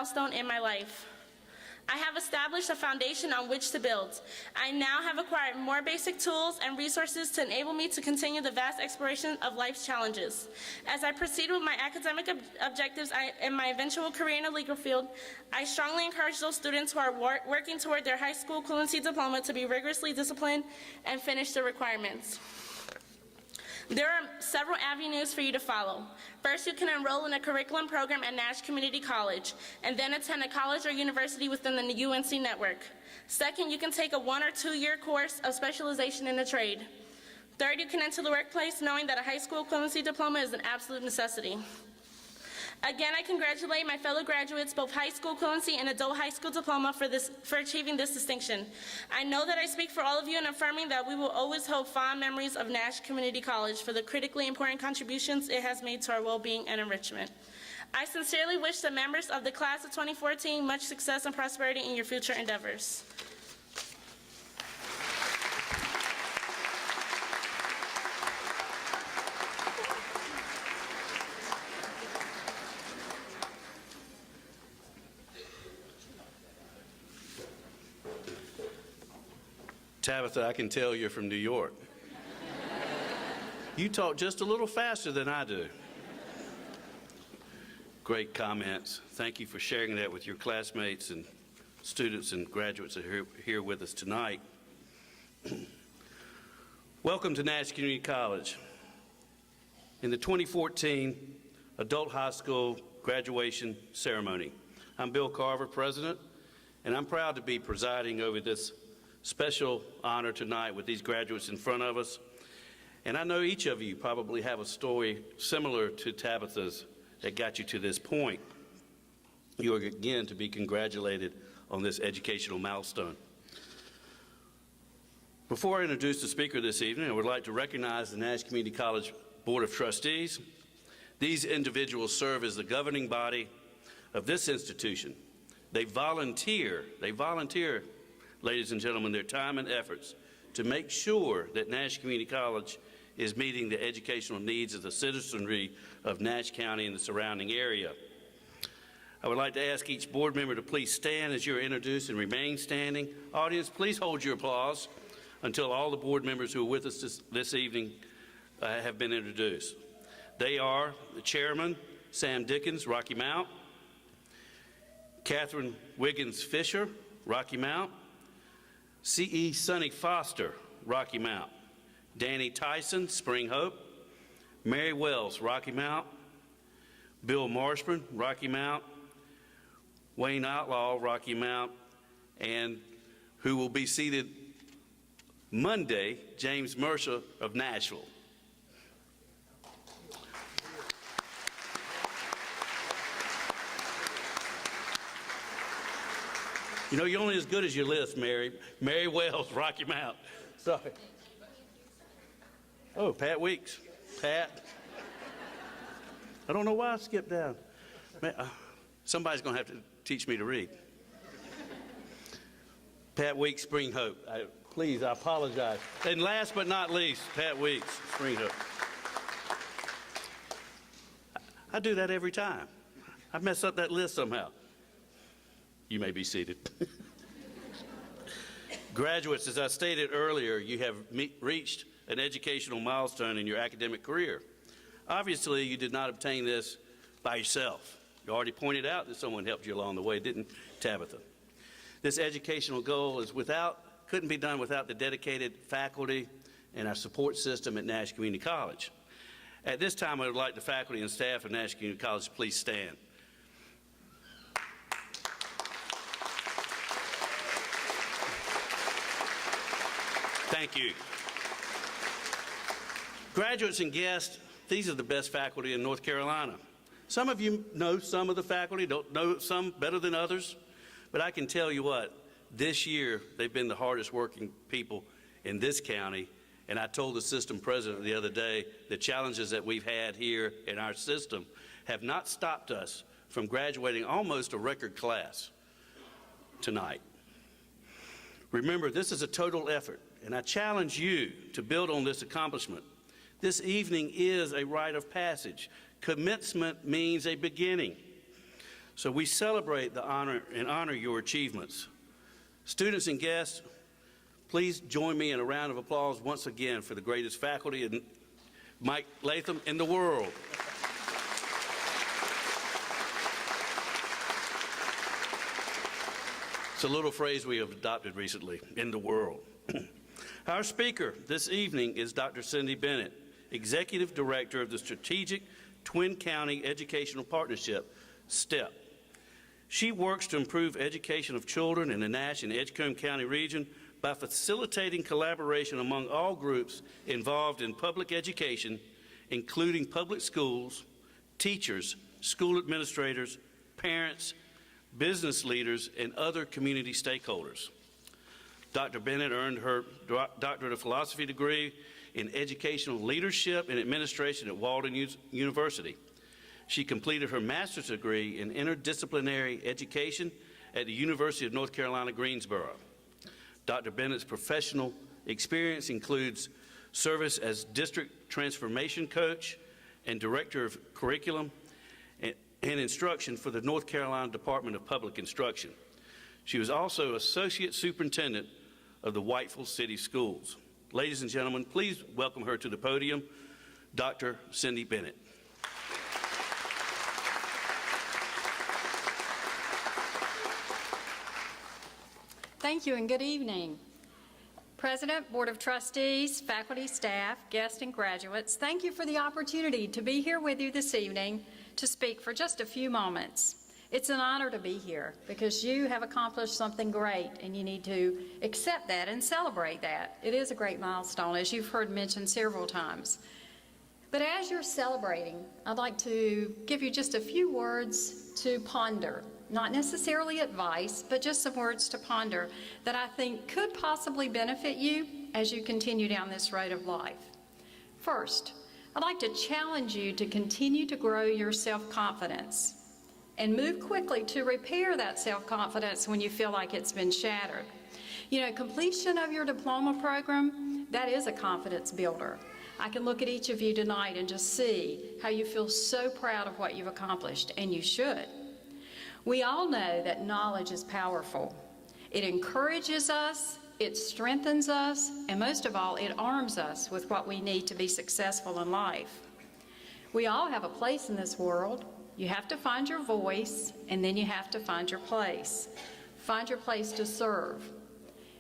milestone in my life. I have established a foundation on which to build. I now have acquired more basic tools and resources to enable me to continue the vast exploration of life's challenges. As I proceed with my academic objectives in my eventual career in the legal field, I strongly encourage those students who are working toward their high school equivalency diploma to be rigorously disciplined and finish the requirements. There are several avenues for you to follow. First, you can enroll in a curriculum program at Nash Community College, and then attend a college or university within the UNC network. Second, you can take a 1 or 2 year course of specialization in a trade. Third, you can enter the workplace knowing that a high school equivalency diploma is an absolute necessity. Again, I congratulate my fellow graduates, both high school equivalency and adult high school diploma, for achieving this distinction. I know that I speak for all of you in affirming that we will always hold fond memories of Nash Community College for the critically important contributions it has made to our well-being and enrichment. I sincerely wish the members of the class of 2014 much success and prosperity in your future endeavors. Tabitha, I can tell you're from New York. You talk just a little faster than I do. Great comments. Thank you for sharing that with your classmates and students and graduates that are here with us tonight. Welcome to Nash Community College. In the 2014 Adult High School graduation ceremony, I'm Bill Carver, President, and I'm proud to be presiding over this special honor tonight with these graduates in front of us. And I know each of you probably have a story similar to Tabitha's that got you to this point. You are again to be congratulated on this educational milestone. Before I introduce the speaker this evening, I would like to recognize the Nash Community College Board of Trustees. These individuals serve as the governing body of this institution. They volunteer, ladies and gentlemen, their time and efforts to make sure that Nash Community College is meeting the educational needs of the citizenry of Nash County and the surrounding area. I would like to ask each board member to please stand as you are introduced and remain standing. Audience, please hold your applause until all the board members who are with us this evening have been introduced. They are the chairman, Sam Dickens, Rocky Mount; Catherine Wiggins Fisher, Rocky Mount; C.E. Sonny Foster, Rocky Mount; Danny Tyson, Spring Hope; Mary Wells, Rocky Mount; Bill Marshburn, Rocky Mount; Wayne Outlaw, Rocky Mount; and who will be seated Monday, James Mercer of Nashville. You know, you're only as good as your list, Mary. Mary Wells, Rocky Mount. Sorry. Oh, Pat Weeks. Pat. I don't know why I skipped down. Man, somebody's going to have to teach me to read. Pat Weeks, Spring Hope. Please, I apologize. And last but not least, Pat Weeks, Spring Hope. I do that every time. I mess up that list somehow. You may be seated. Graduates, as I stated earlier, you have reached an educational milestone in your academic career. Obviously, you did not obtain this by yourself. You already pointed out that someone helped you along the way, didn't Tabitha? This educational goal is couldn't be done without the dedicated faculty and our support system at Nash Community College. At this time, I would like the faculty and staff of Nash Community College to please stand. Thank you. Graduates and guests, these are the best faculty in North Carolina. Some of you know some of the faculty, don't know some better than others, but I can tell you what, this year they've been the hardest working people in this county, and I told the system president the other day the challenges that we've had here in our system have not stopped us from graduating almost a record class tonight. Remember, this is a total effort, and I challenge you to build on this accomplishment. This evening is a rite of passage. Commencement means a beginning. So we celebrate the honor and honor your achievements. Students and guests, please join me in a round of applause once again for the greatest faculty and Mike Latham in the world. It's a little phrase we have adopted recently, in the world. Our speaker this evening is Dr. Cindy Bennett, Executive Director of the Strategic Twin County Educational Partnership, STEP. She works to improve education of children in the Nash and Edgecombe County region by facilitating collaboration among all groups involved in public education, including public schools, teachers, school administrators, parents, business leaders, and other community stakeholders. Dr. Bennett earned her Doctorate of Philosophy degree in Educational Leadership and Administration at Walden University. She completed her master's degree in Interdisciplinary Education at the University of North Carolina, Greensboro. Dr. Bennett's professional experience includes service as District Transformation Coach and Director of Curriculum and Instruction for the North Carolina Department of Public Instruction. She was also Associate Superintendent of the Whiteville City Schools. Ladies and gentlemen, please welcome her to the podium, Dr. Cindy Bennett. Thank you and good evening. President, Board of Trustees, faculty, staff, guests, and graduates, thank you for the opportunity to be here with you this evening to speak for just a few moments. It's an honor to be here because you have accomplished something great and you need to accept that and celebrate that. It is a great milestone, as you've heard mentioned several times. But as you're celebrating, I'd like to give you just a few words to ponder. Not necessarily advice, but just some words to ponder that I think could possibly benefit you as you continue down this road of life. First, I'd like to challenge you to continue to grow your self-confidence and move quickly to repair that self-confidence when you feel like it's been shattered. You know, completion of your diploma program, that is a confidence builder. I can look at each of you tonight and just see how you feel so proud of what you've accomplished, and you should. We all know that knowledge is powerful. It encourages us, it strengthens us, and most of all, it arms us with what we need to be successful in life. We all have a place in this world. You have to find your voice, and then you have to find your place. Find your place to serve.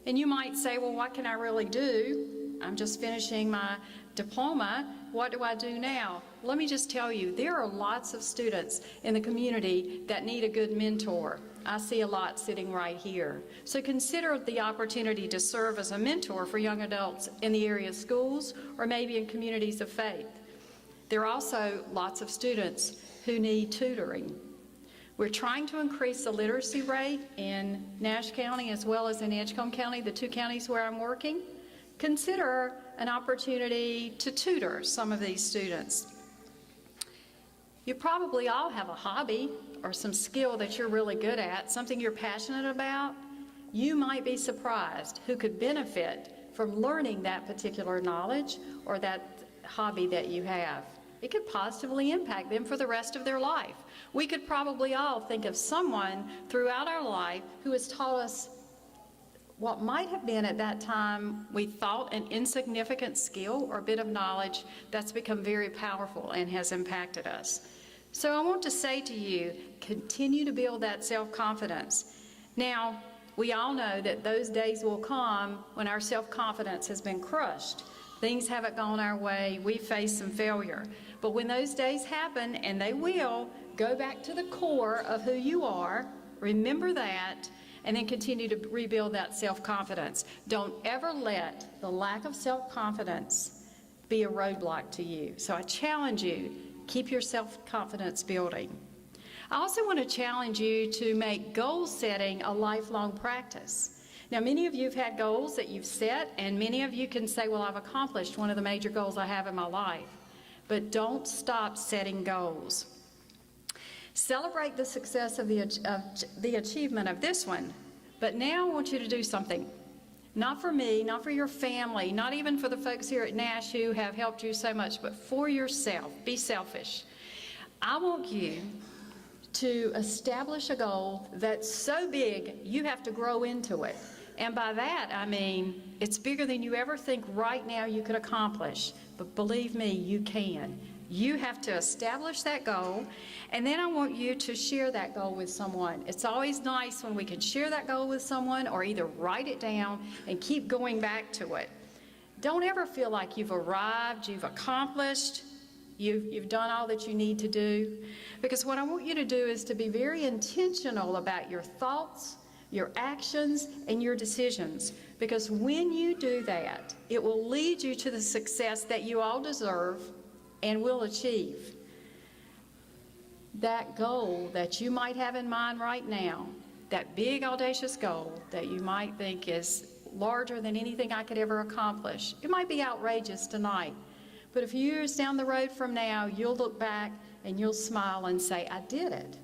And you might say, well, what can I really do? I'm just finishing my diploma. What do I do now? Let me just tell you, there are lots of students in the community that need a good mentor. I see a lot sitting right here. So consider the opportunity to serve as a mentor for young adults in the area schools or maybe in communities of faith. There are also lots of students who need tutoring. We're trying to increase the literacy rate in Nash County as well as in Edgecombe County, the two counties where I'm working. Consider an opportunity to tutor some of these students. You probably all have a hobby or some skill that you're really good at, something you're passionate about. You might be surprised who could benefit from learning that particular knowledge or that hobby that you have. It could positively impact them for the rest of their life. We could probably all think of someone throughout our life who has taught us what might have been at that time we thought an insignificant skill or bit of knowledge that's become very powerful and has impacted us. So I want to say to you, continue to build that self-confidence. Now, we all know that those days will come when our self-confidence has been crushed. Things haven't gone our way, we face some failure. But when those days happen, and they will, go back to the core of who you are, remember that, and then continue to rebuild that self-confidence. Don't ever let the lack of self-confidence be a roadblock to you. So I challenge you, keep your self-confidence building. I also want to challenge you to make goal setting a lifelong practice. Now, many of you have had goals that you've set, and many of you can say, well, I've accomplished one of the major goals I have in my life. But don't stop setting goals. Celebrate the success of the achievement of this one, but now I want you to do something. Not for me, not for your family, not even for the folks here at Nash who have helped you so much, but for yourself. Be selfish. I want you to establish a goal that's so big you have to grow into it. And by that, I mean it's bigger than you ever think right now you could accomplish. But believe me, you can. You have to establish that goal, and then I want you to share that goal with someone. It's always nice when we can share that goal with someone or either write it down and keep going back to it. Don't ever feel like you've arrived, you've accomplished, you've done all that you need to do. Because what I want you to do is to be very intentional about your thoughts, your actions, and your decisions. Because when you do that, it will lead you to the success that you all deserve and will achieve. That goal that you might have in mind right now, that big audacious goal that you might think is larger than anything I could ever accomplish. It might be outrageous tonight, but a few years down the road from now, you'll look back and you'll smile and say, I did it.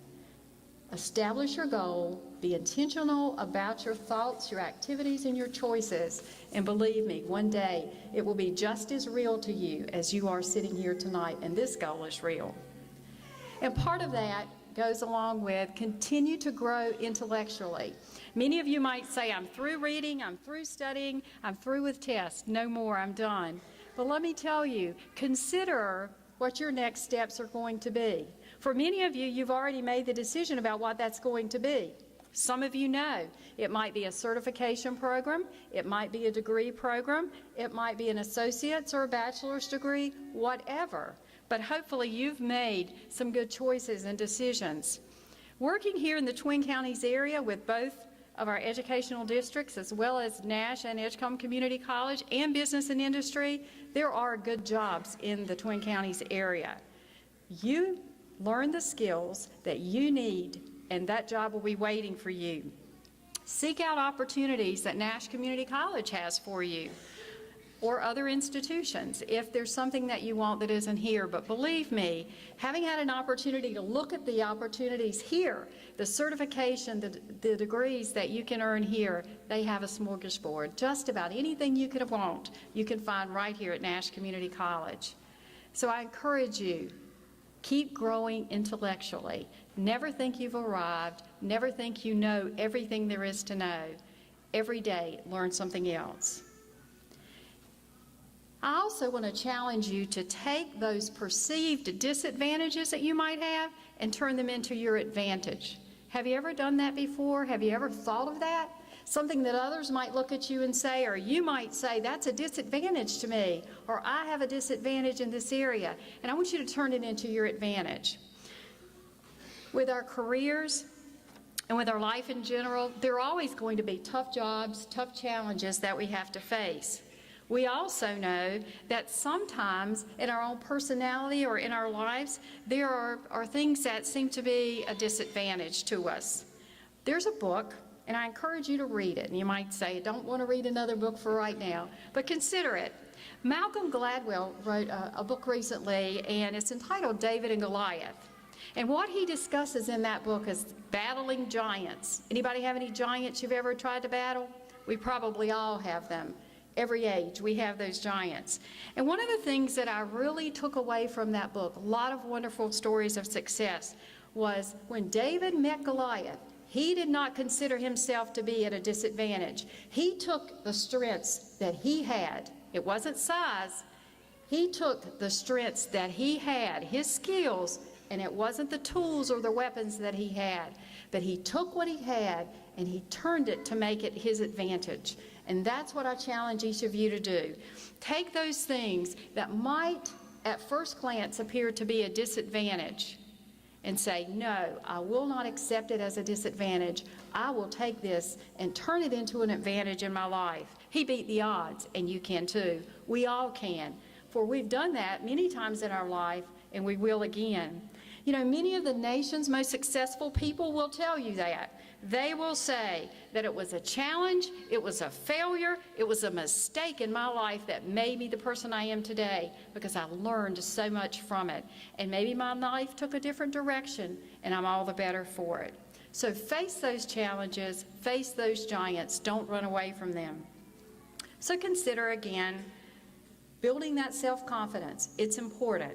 Establish your goal, be intentional about your thoughts, your activities, and your choices, and believe me, one day it will be just as real to you as you are sitting here tonight, and this goal is real. And part of that goes along with continue to grow intellectually. Many of you might say, I'm through reading, I'm through studying, I'm through with tests, no more, I'm done. But let me tell you, consider what your next steps are going to be. For many of you, you've already made the decision about what that's going to be. Some of you know it might be a certification program, it might be a degree program, it might be an associate's or a bachelor's degree, whatever. But hopefully you've made some good choices and decisions. Working here in the Twin Counties area with both of our educational districts, as well as Nash and Edgecombe Community College and business and industry, there are good jobs in the Twin Counties area. You learn the skills that you need, and that job will be waiting for you. Seek out opportunities that Nash Community College has for you, or other institutions, if there's something that you want that isn't here. But believe me, having had an opportunity to look at the opportunities here, the certification, the degrees that you can earn here, they have a smorgasbord. Just about anything you could want, you can find right here at Nash Community College. So I encourage you, keep growing intellectually. Never think you've arrived. Never think you know everything there is to know. Every day, learn something else. I also want to challenge you to take those perceived disadvantages that you might have and turn them into your advantage. Have you ever done that before? Have you ever thought of that? Something that others might look at you and say, or you might say, that's a disadvantage to me, or I have a disadvantage in this area. And I want you to turn it into your advantage. With our careers and with our life in general, there are always going to be tough jobs, tough challenges that we have to face. We also know that sometimes in our own personality or in our lives, there are things that seem to be a disadvantage to us. There's a book, and I encourage you to read it. And you might say, I don't want to read another book for right now, but consider it. Malcolm Gladwell wrote a book recently, and it's entitled David and Goliath. And what he discusses in that book is battling giants. Anybody have any giants you've ever tried to battle? We probably all have them. Every age, we have those giants. And one of the things that I really took away from that book, a lot of wonderful stories of success, was when David met Goliath, he did not consider himself to be at a disadvantage. He took the strengths that he had. It wasn't size. He took the strengths that he had, his skills, and it wasn't the tools or the weapons that he had, but he took what he had and he turned it to make it his advantage. And that's what I challenge each of you to do. Take those things that might at first glance appear to be a disadvantage and say, no, I will not accept it as a disadvantage. I will take this and turn it into an advantage in my life. He beat the odds, and you can too. We all can, for we've done that many times in our life, and we will again. You know, many of the nation's most successful people will tell you that. They will say that it was a challenge, it was a failure, it was a mistake in my life that made me the person I am today, because I learned so much from it. And maybe my life took a different direction, and I'm all the better for it. So face those challenges, face those giants, don't run away from them. So consider again, building that self-confidence. It's important.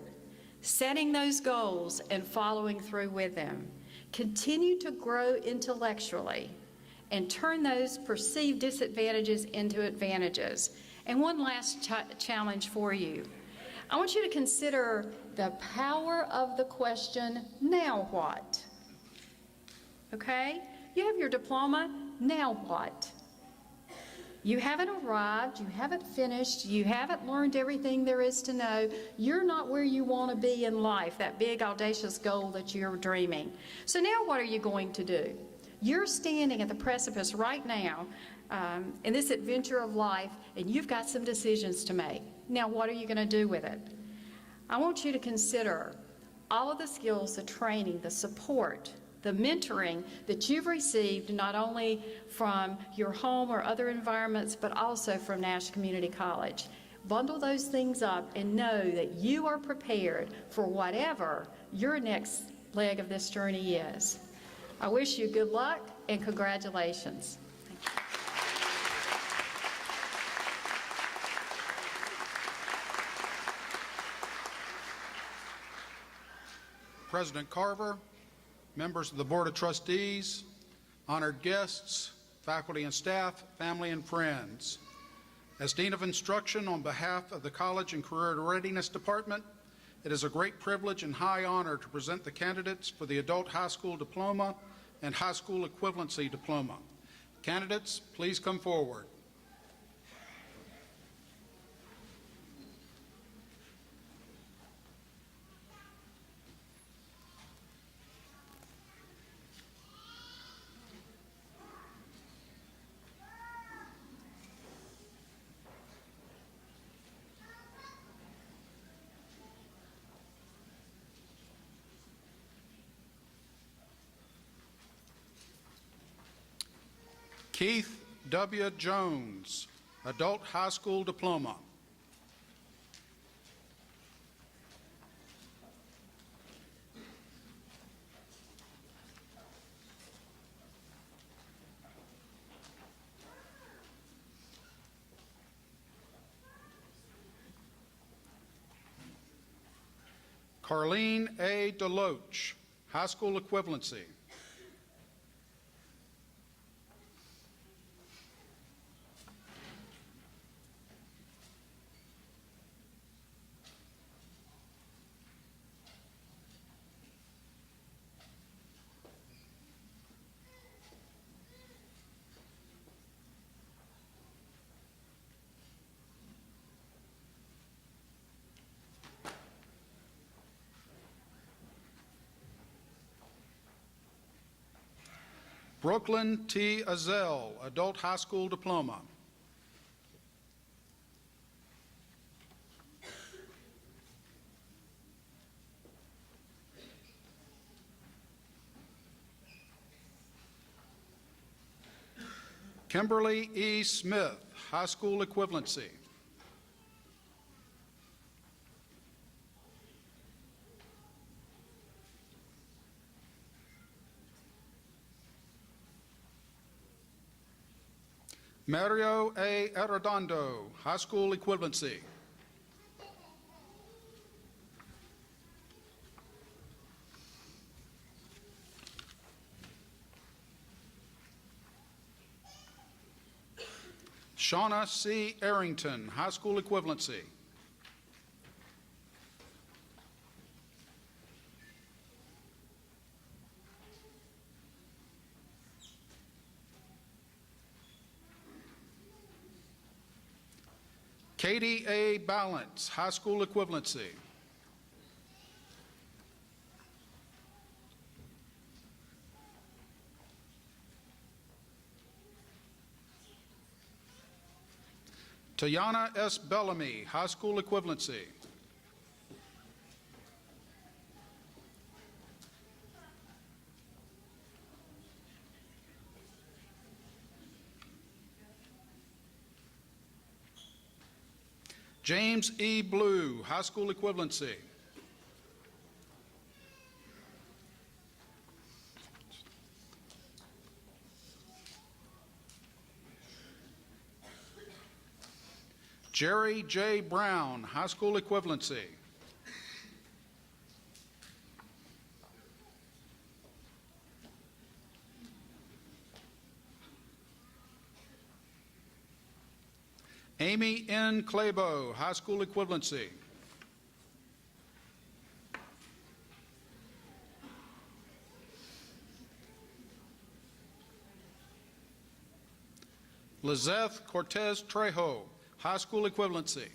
Setting those goals and following through with them. continue to grow intellectually, and turn those perceived disadvantages into advantages. And one last challenge for you. I want you to consider the power of the question, now what? Okay? You have your diploma, now what? You haven't arrived, you haven't finished, you haven't learned everything there is to know. You're not where you want to be in life, that big audacious goal that you're dreaming. So now what are you going to do? You're standing at the precipice right now in this adventure of life, and you've got some decisions to make. Now what are you going to do with it? I want you to consider all of the skills, the training, the support, the mentoring that you've received not only from your home or other environments, but also from Nash Community College. Bundle those things up and know that you are prepared for whatever your next leg of this journey is. I wish you good luck and congratulations. President Carver, members of the Board of Trustees, honored guests, faculty and staff, family and friends. As Dean of Instruction on behalf of the College and Career Readiness Department, it is a great privilege and high honor to present the candidates for the Adult High School Diploma and High School Equivalency Diploma. Candidates, please come forward. Keith W. Jones, Adult High School Diploma. Carlene A. Deloach, High School Equivalency. Brooklyn T. Azell, Adult High School Diploma. Kimberly E. Smith, High School Equivalency. Mario A. Arredondo, High School Equivalency. Shauna C. Arrington, High School Equivalency. Katie A. Balance, High School Equivalency. Tayana S. Bellamy, High School Equivalency. James E. Blue, High School Equivalency. Jerry J. Brown, High School Equivalency. Amy N. Clabo, high school equivalency. Lizeth Cortez Trejo, high school equivalency.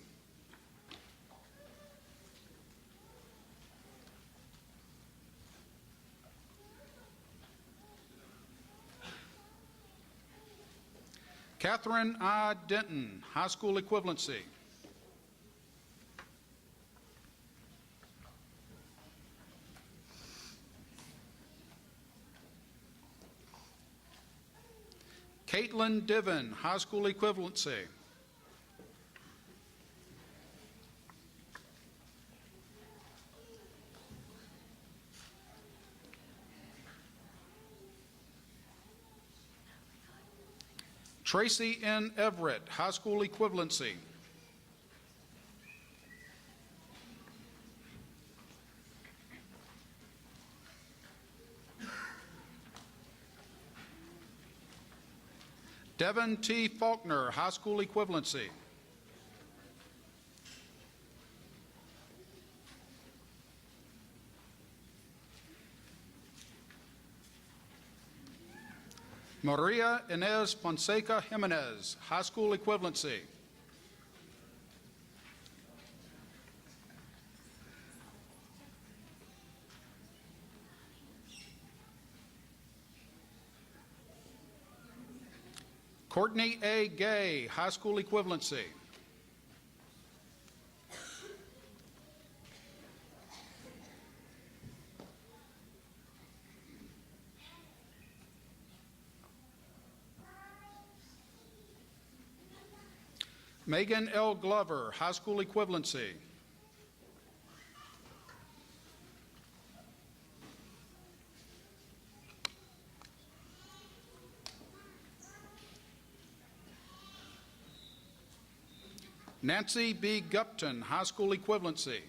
Catherine I. Denton, high school equivalency. Caitlin Diven, high school equivalency. Tracy N. Everett, high school equivalency. Devin T. Faulkner, high school equivalency. Maria Inez Fonseca Jimenez, high school equivalency. Courtney A. Gay, high school equivalency. Megan L. Glover, high school equivalency. Nancy B. Gupton, high school equivalency.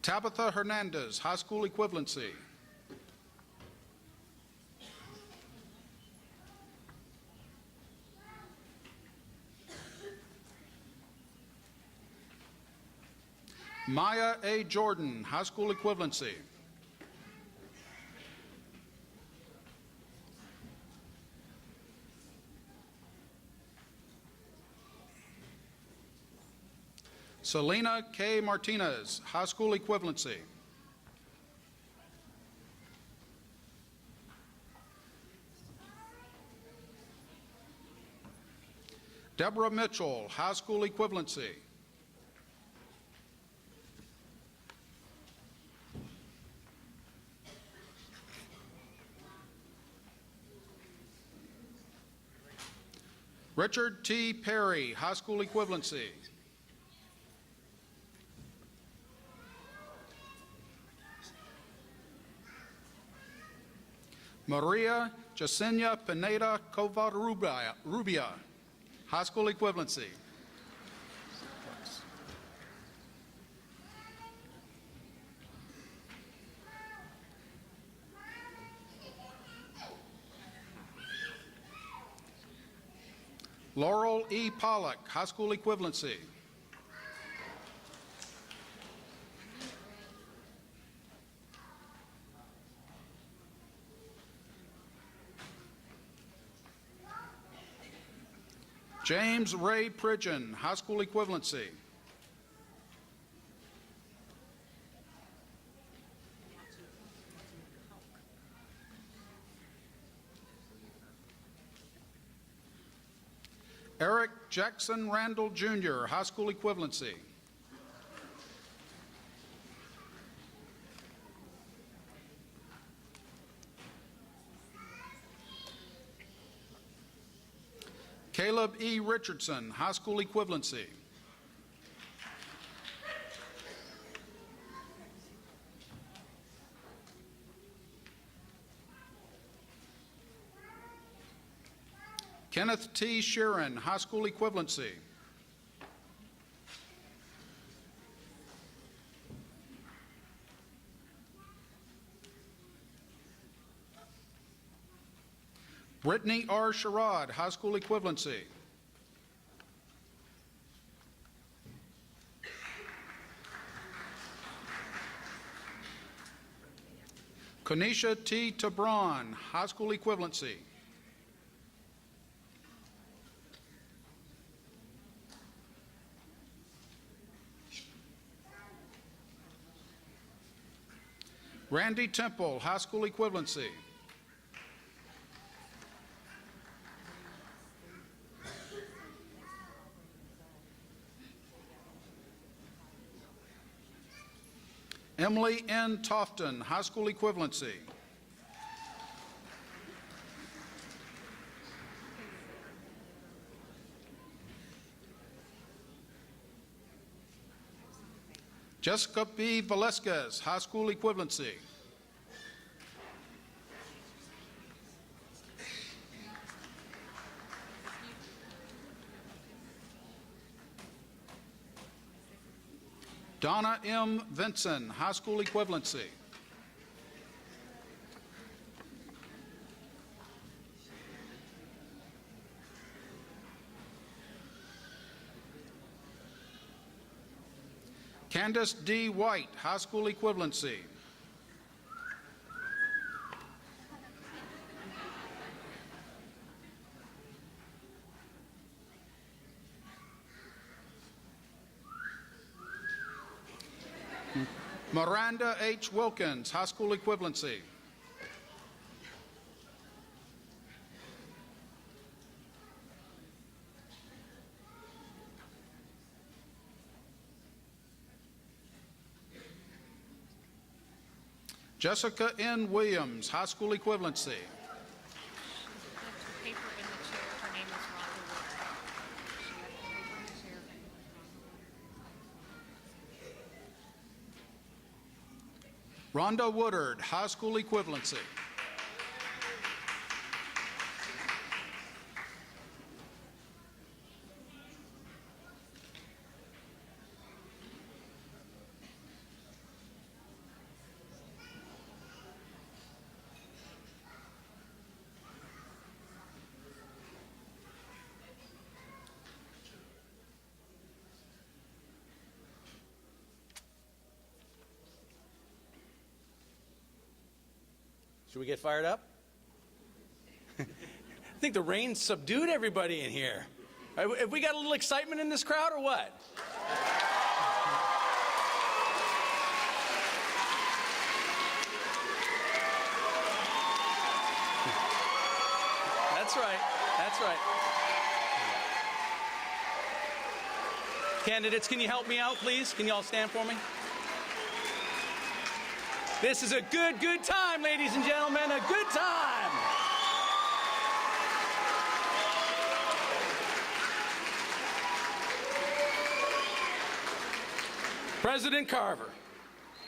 Tabitha Hernandez, high school equivalency. Maya A. Jordan, high school equivalency. Selena K. Martinez, high school equivalency. Deborah Mitchell, high school equivalency. Richard T. Perry, high school equivalency. Maria Jasenia Pineda Covarrubia, high school equivalency. Laurel E. Pollock, high school equivalency. James Ray Pridgeon, high school equivalency. Eric Jackson Randall Jr., high school equivalency. Caleb E. Richardson, high school equivalency. Kenneth T. Sheeran, high school equivalency. Brittany R. Sherrod, high school equivalency. Kanisha T. Tabron, high school equivalency. Randy Temple, high school equivalency. Emily N. Tofton, high school equivalency. Jessica B. Velasquez, high school equivalency. Donna M. Vinson, high school equivalency. Candace D. White, high school equivalency. Miranda H. Wilkins, high school equivalency. Jessica N. Williams, high school equivalency. Paper in the chair. Her name is Rhonda Wood. She left the paper in the chair. Rhonda Woodard, high school equivalency. Should we get fired up? I think the rain subdued everybody in here. Have we got a little excitement in this crowd or what? That's right. That's right. Candidates, can you help me out, please? Can you all stand for me? This is a good time, ladies and gentlemen, a good time. President Carver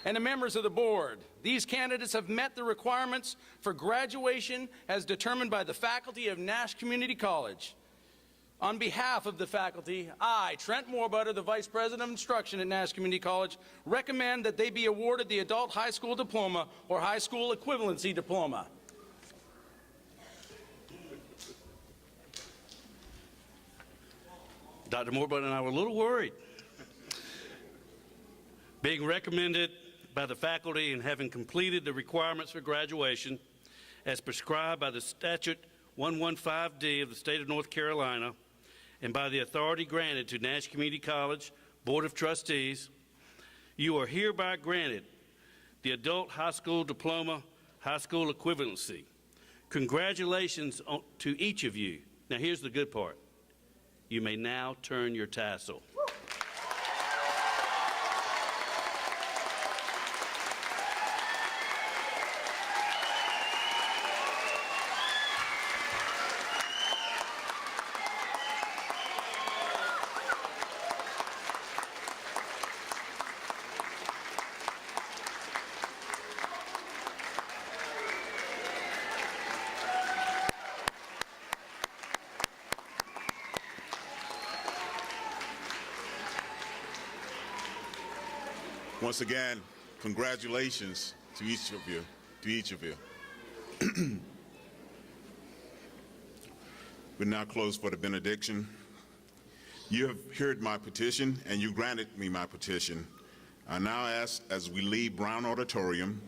and the members of the board, these candidates have met the requirements for graduation as determined by the faculty of Nash Community College. On behalf of the faculty, I, Trent Moorbutter, the Vice President of Instruction at Nash Community College, recommend that they be awarded the Adult High School Diploma or High School Equivalency Diploma. Dr. Moorbutter and I were a little worried. Being recommended by the faculty and having completed the requirements for graduation as prescribed by the statute 115D of the state of North Carolina, and by the authority granted to Nash Community College Board of Trustees, you are hereby granted the Adult High School Diploma, High School Equivalency. Congratulations to each of you. Now here's the good part. You may now turn your tassel. Once again, congratulations to each of you. We now close for the benediction. You have heard my petition, and you granted me my petition. I now ask, as we leave Brown Auditorium,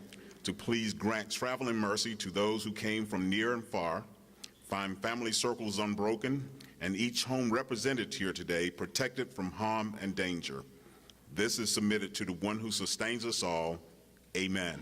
to please grant traveling mercy to those who came from near and far, find family circles unbroken, and each home represented here today protected from harm and danger. This is submitted to the one who sustains us all. Amen.